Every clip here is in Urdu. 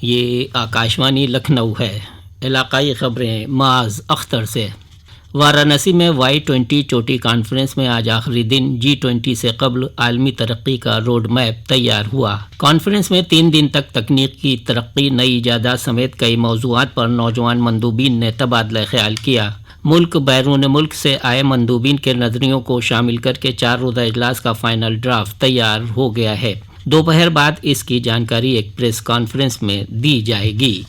یہ آکاشوانی لکھنؤ ہے۔ علاقائی خبریں معاذ اختر سے۔ وارانسی میں Y20 چوٹی کانفرنس میں آج آخری دن G20 سے قبل عالمی ترقی کا روڈ میپ تیار ہوا۔ کانفرنس میں 3 دن تک تکنیکی ترقی، نئی ایجادات سمیت کئی موضوعات پر نوجوان مندوبین نے تبادلہ خیال کیا۔ ملک بیرون ملک سے آئے مندوبین کے نظریوں کو شامل کر کے 4 روزہ اجلاس کا فائنل ڈرافٹ تیار ہو گیا ہے۔ دوپہر بعد اس کی جانکاری ایک پریس کانفرنس میں دی جائے گی۔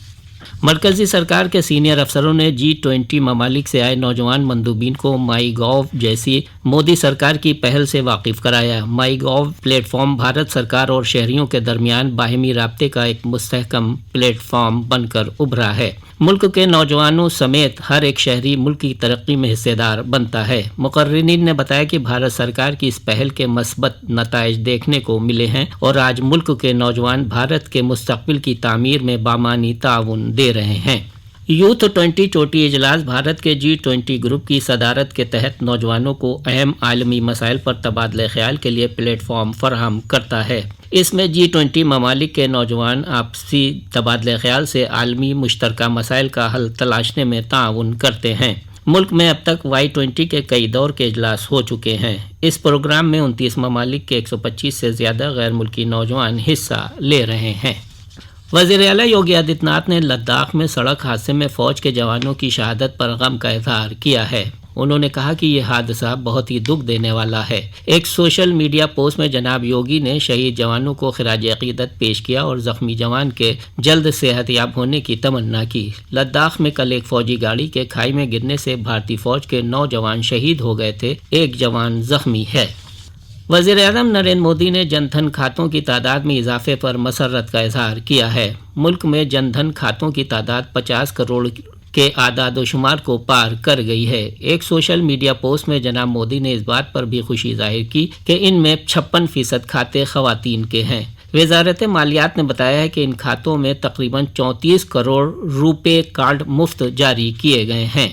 مرکزی سرکار کے سینئر افسروں نے G20 ممالک سے آئے نوجوان مندوبین کو مائی گاؤ جیسی مودی سرکار کی پہل سے واقف کرایا۔ مائی گاؤ پلیٹ فارم بھارت سرکار اور شہریوں کے درمیان باہمی رابطے کا ایک مستحکم پلیٹ فارم بن کر ابھرا ہے۔ ملک کے نوجوانوں سمیت ہر ایک شہری ملک کی ترقی میں حصے دار بنتا ہے۔ مقررین نے بتایا کہ بھارت سرکار کی اس پہل کے مثبت نتائج دیکھنے کو ملے ہیں اور آج ملک کے نوجوان بھارت کے مستقبل کی تعمیر میں بامعنی تعاون دے رہے ہیں۔ یوتھ 20 چوٹی اجلاس بھارت کے G20 گروپ کی صدارت کے تحت نوجوانوں کو اہم عالمی مسائل پر تبادلہ خیال کے لیے پلیٹ فارم فراہم کرتا ہے۔ اس میں G20 ممالک کے نوجوان آپسی تبادلہ خیال سے عالمی مشترکہ مسائل کا حل تلاشنے میں تعاون کرتے ہیں۔ ملک میں اب تک Y20 کے کئی دور کے اجلاس ہو چکے ہیں۔ اس پروگرام میں 29 ممالک کے 125 سے زیادہ غیر ملکی نوجوان حصہ لے رہے ہیں۔ وزیر اعلیٰ یوگی آدتیہ ناتھ نے لداخ میں سڑک حادثے میں فوج کے جوانوں کی شہادت پر غم کا اظہار کیا ہے۔ انہوں نے کہا کہ یہ حادثہ بہت ہی دکھ دینے والا ہے۔ ایک سوشل میڈیا پوسٹ میں جناب یوگی نے شہید جوانوں کو خراج عقیدت پیش کیا اور زخمی جوان کے جلد صحت یاب ہونے کی تمنا کی۔ لداخ میں کل ایک فوجی گاڑی کے کھائی میں گرنے سے بھارتی فوج کے 9 جوان شہید ہو گئے تھے، ایک جوان زخمی ہے۔ وزیر اعظم نریندر مودی نے جن دھن کھاتوں کی تعداد میں اضافے پر مسرت کا اظہار کیا ہے۔ ملک میں جن دھن کھاتوں کی تعداد 50 کروڑ کے اعداد و شمار کو پار کر گئی ہے۔ ایک سوشل میڈیا پوسٹ میں جناب مودی نے اس بات پر بھی خوشی ظاہر کی کہ ان میں 56% کھاتے خواتین کے ہیں۔ وزارت مالیات نے بتایا ہے کہ ان کھاتوں میں تقریباً 34 کروڑ روپے کارڈ مفت جاری کیے گئے ہیں۔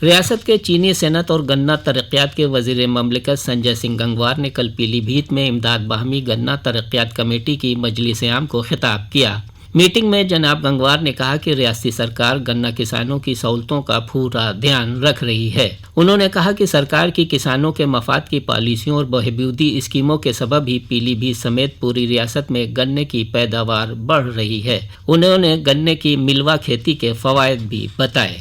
ریاست کے چینی صنعت اور گنا ترقیات کے وزیر مملکت سنجے سنگھ گنگوار نے کل پیلی بھیت میں امداد باہمی گنا ترقیات کمیٹی کی مجلس عام کو خطاب کیا۔ میٹنگ میں جناب گنگوار نے کہا کہ ریاستی سرکار گنا کسانوں کی سہولتوں کا پورا دھیان رکھ رہی ہے۔ انہوں نے کہا کہ سرکار کی کسانوں کے مفاد کی پالیسیوں اور بہبودی اسکیموں کے سبب ہی پیلی بھیت سمیت پوری ریاست میں گنے کی پیداوار بڑھ رہی ہے۔ انہوں نے گنے کی ملوا کھیتی کے فوائد بھی بتائے۔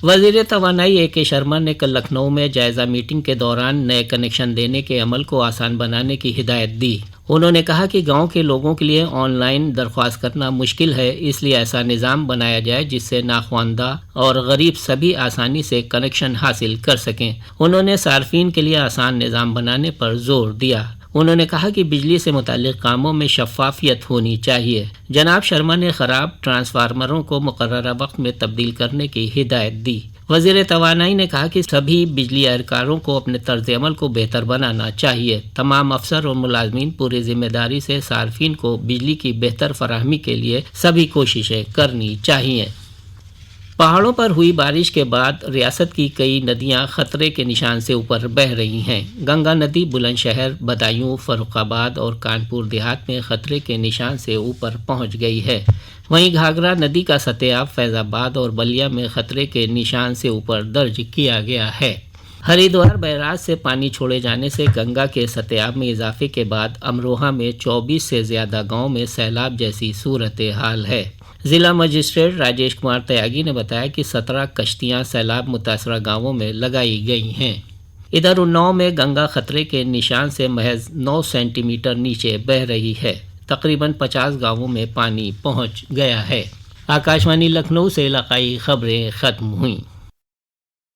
وزیر توانائی AK شرما نے کل لکھنؤ میں جائزہ میٹنگ کے دوران نئے کنیکشن دینے کے عمل کو آسان بنانے کی ہدایت دی۔ انہوں نے کہا کہ گاؤں کے لوگوں کے لیے آن لائن درخواست کرنا مشکل ہے، اس لیے ایسا نظام بنایا جائے جس سے ناخواندہ اور غریب سبھی آسانی سے کنیکشن حاصل کر سکیں۔ انہوں نے صارفین کے لیے آسان نظام بنانے پر زور دیا۔ انہوں نے کہا کہ بجلی سے متعلق کاموں میں شفافیت ہونی چاہیے۔ جناب شرما نے خراب ٹرانسفارمروں کو مقررہ وقت میں تبدیل کرنے کی ہدایت دی۔ وزیر توانائی نے کہا کہ سبھی بجلی اہلکاروں کو اپنے طرز عمل کو بہتر بنانا چاہیے۔ تمام افسر اور ملازمین پوری ذمہ داری سے صارفین کو بجلی کی بہتر فراہمی کے لیے سبھی کوششیں کرنی چاہیے۔ پہاڑوں پر ہوئی بارش کے بعد ریاست کی کئی ندیاں خطرے کے نشان سے اوپر بہہ رہی ہیں۔ گنگا ندی بلند شہر، بدایوں، فروخ آباد اور کانپور دیہات میں خطرے کے نشان سے اوپر پہنچ گئی ہے۔ وہیں گھاگھرا ندی کا سطح آب فیض آباد اور بلیا میں خطرے کے نشان سے اوپر درج کیا گیا ہے۔ ہریدوار بیراج سے پانی چھوڑے جانے سے گنگا کے سطح آب میں اضافے کے بعد امروہہ میں 24 سے زیادہ گاؤں میں سیلاب جیسی صورتحال ہے۔ ضلع مجسٹریٹ راجیش کمار تیاگی نے بتایا کہ 17 کشتیاں سیلاب متاثرہ گاؤں میں لگائی گئی ہیں۔ ادھر اناؤ میں گنگا خطرے کے نشان سے محض 9 سینٹی میٹر نیچے بہہ رہی ہے۔ تقریباً 50 گاؤں میں پانی پہنچ گیا ہے۔ آکاشوانی لکھنؤ سے علاقائی خبریں ختم ہوئیں۔